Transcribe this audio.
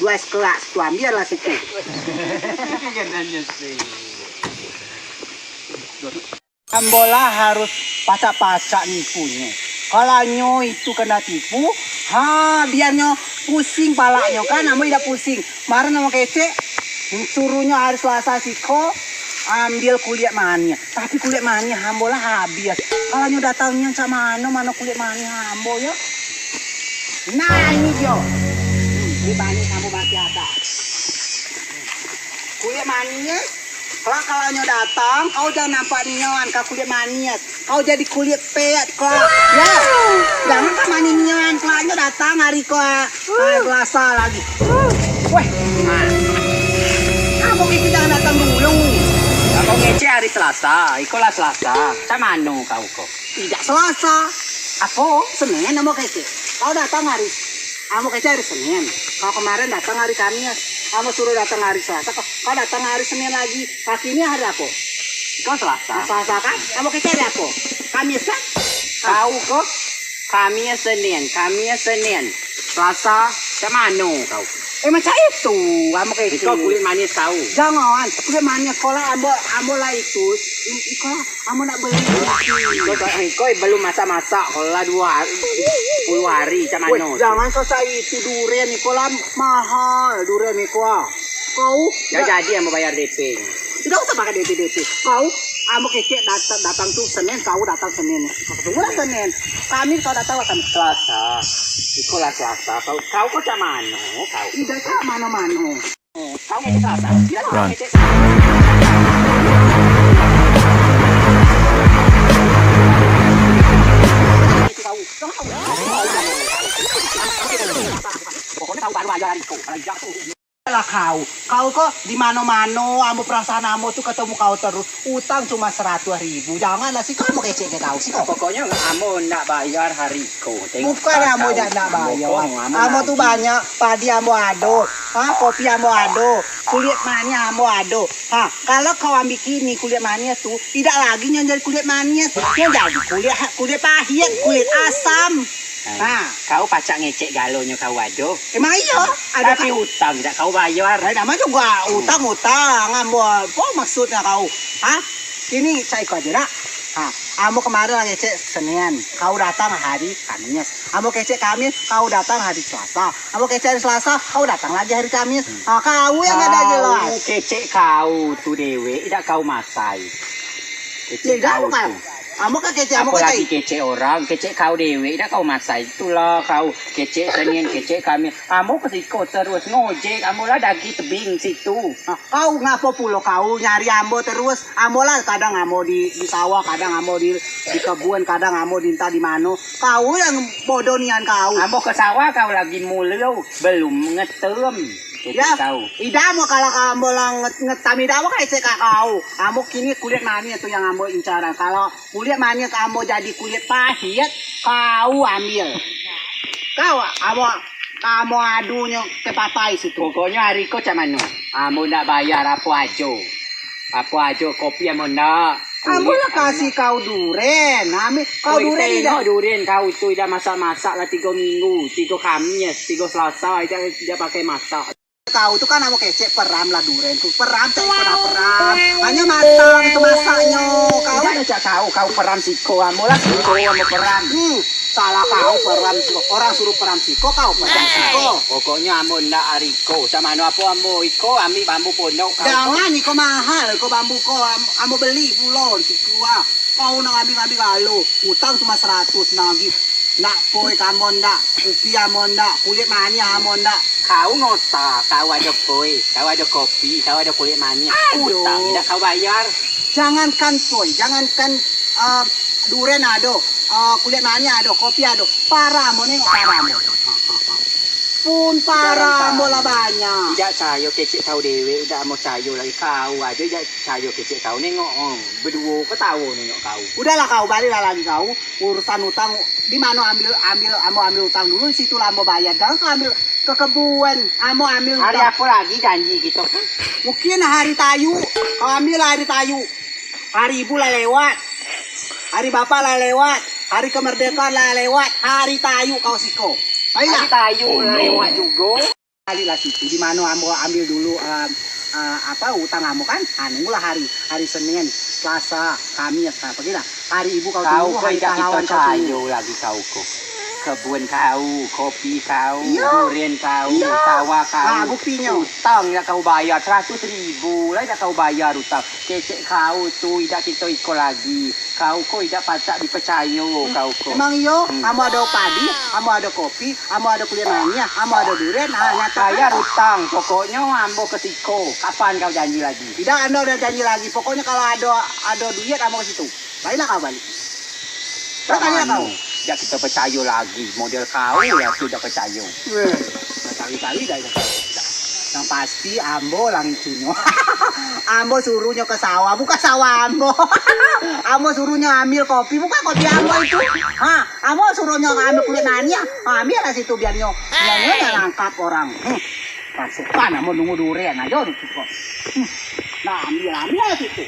2 kelas tuh ambil lah situ. Ambola harus pacak-pacak nipunya. Kalau nyo itu kena tipu, biarnya pusing palanya kan, namun tidak pusing. Kemarin nama kece, suruhnya hari Selasa siko ambil kuliah mania. Tapi kuliah mania ambola habis. Kalau nyo datangnya sama mana kuliah mania ambo ya. Nah ini jo, di banyak kamu masih ada. Kuliah mania. Kalau nyo datang, kau jangan nampak ninyoan kau kuliah mania. Kau jadi kuliah pet kelak. Ya, jangan kan mani ninyoan kelak nyo datang hari kau Selasa lagi. Weh, kamu kita jangan datang dulu. Kau ngece hari Selasa, ikolah Selasa. Sama anu kau kok. Tidak Selasa. Aku Senin mau kece. Kau datang hari, kamu kece hari Senin. Kau kemarin datang hari Kamis. Kamu suruh datang hari Selasa, kau datang hari Senin lagi. Kaki ini hari apa? Kau Selasa. Selasa kan? Kamu kece hari apa? Kamis kan? Kau kok kami Senin. Selasa sama anu kau. Macam itu, kamu kece. Kau kulit manis kau. Jangan, kuliah mania sekolah ambo lah itu. Ikolah, ambo nak beli. Kau belum masa-masa kalau 10 hari sama anu. Jangan selesai itu durian Nikola mahal durian Nikola. Kau Ya jadi yang mau bayar DP. tidak usah pakai DP. Kau ambo kece datang tuh Senin, kau datang Senin. Tunggulah Senin. Kami kau datang Kamis. Selasa. Ikolah Selasa. Kau kok sama anu kau. Tidak sama mana-mana. Kau ngece Selasa. Tidak Run. ngece. Pokoknya tahu baru aja hariku. Kalau jatuh. Lah kau kok di mano-mano, ambo perasaan ambo tuh ketemu kau terus. Utang cuma 100.000. Janganlah sih kamu kece ke kau sih kau. Pokoknya amo nak bayar hariku. Bukan ambo tidak bayar. Ambo tuh banyak padi ambo ado, kopi ambo ado, kulit mania ambo ado. Kalau kau ambil kini kulit mania tuh tidak lagi yang jadi kulit mania, yang jadi kulit pahit, kulit asam. Kau pacak ngecek galonya kau ado. Emang iya, ada Tapi utang tidak kau bayar. nama juga utang ambo. Apa maksudnya kau? Ini saya ikut aja dah. Ambo kemarin lagi cek Senin, kau datang hari Kamis. Ambo kecek Kamis, kau datang hari Selasa. Ambo kecek hari Selasa, kau datang lagi hari Kamis. Kau yang ada jelas. Kau kecek kau tu dewe, tidak kau masai. Kecek Tidak kau bukan. tu. Ambo kan kecek, ambo Apalagi kecek. kecek orang, kecek kau dewe, tidak kau masai. Itulah kau kecek Senin, kecek Kamis. Ambo kesiko terus ngojek, ambo lah dagi tebing situ. Kau ngapo pulo kau nyari ambo terus. Ambo lah kadang ambo di sawah, kadang ambo di kebun, kadang ambo di entah di mana. Kau yang bodoh nian kau. Ambo ke sawah kau lagi mulau, belum ngetem. Ya, Kau. tidak mau kalau kamu lang ngetam tidak mau kayak cek kau. Kamu kini kulit mania tuh yang kamu incaran. Kalau kulit mania kamu jadi kulit pahit, kau ambil. Kamu adunya ke papai situ. Pokoknya hari ko cuman amo nak bayar apa aja kopi amo nak. Kamu lah kasih kau duren. Kau duren tidak. Duren kau tu dah masak-masak lah 3 minggu, 3 Kamis, 3 Selasa dia pakai masak. Kau tuh kan kamu kecek peram lah duren. Peram cek peram. Hanya matang itu masaknya. Kau Tidak ada tahu kau peram siko amo lah siko amo peram. salah kau peram siko. Orang suruh peram siko, kau peram siko. Pokoknya amo nak ariko sama anu apa amo iko ambil bambu pondok kau. Jangan iko mahal, iko bambu ko amo beli pulon siku. Kau nak ambil galu, utang cuma 100 lagi. Nak poi kamu ndak, kopi amo ndak, kulit mania amo ndak. Kau ngota, kau ada kue, kau ada kopi, kau ada kulit mania. Utang tidak kau bayar. Jangankan poi, jangankan duren ado, kulit mania ado, kopi ado. Paramo nengok paramo. Pun paramo lah banyak. Tidak cayo kecek kau dewe, tidak mau cayo lagi kau aja tidak cayo kecek kau nengok berdua kau tahu nengok kau. Udahlah kau balik lagi kau urusan utang di mana ambil utang dulu di situ lah mau bayar. Jangan kau ambil ke kebun, ambil Hari utang. apa lagi janji gitu? Mungkin hari tayu, kau ambil hari tayu. Hari ibu lah lewat, hari bapak lah lewat, hari kemerdekaan lah lewat, hari tayu kau siko. Hari tayu lewat juga. Kalilah situ di mana ambo ambil dulu utang kamu kan? Nunggulah hari Senin, Selasa, Kamis, begini. Hari Ibu kau Kau tunggu, kau hari tidak kita pahlawan kau tunggu. cayo lagi kau kok. Kebun kau, kopi kau, Iya. durian kau, Iya. sawah kau. Nah, buktinya. Utang ya kau bayar 100.000 lah ya kau bayar utang. Kecek kau tuh tidak kita ikut lagi. Kau kok tidak pacak dipercaya kau kok. Emang iyo, kamu ada padi, kamu ada kopi, kamu ada kuliah mania, kamu ada durian, nyata Bayar utang, pokoknya ambo kesiko. Kapan kau janji lagi? Tidak, Anda udah janji lagi. Pokoknya kalau ada duit, kamu ke situ. Baiklah kau balik. Bertanya kau. Ya kita percaya lagi. Model kau ya sudah percaya. Kali-kali dah. Yang pasti Ambo langsungnya. Ambo suruhnya ke sawah, bukan sawah Ambo. Ambo suruhnya ambil kopi, bukan kopi Ambo itu. Ambo suruhnya ambil kulit nanya. Ambil lah situ biarnya nangkap orang. Pasukan Ambo nunggu durian aja. Nah ambil lah situ.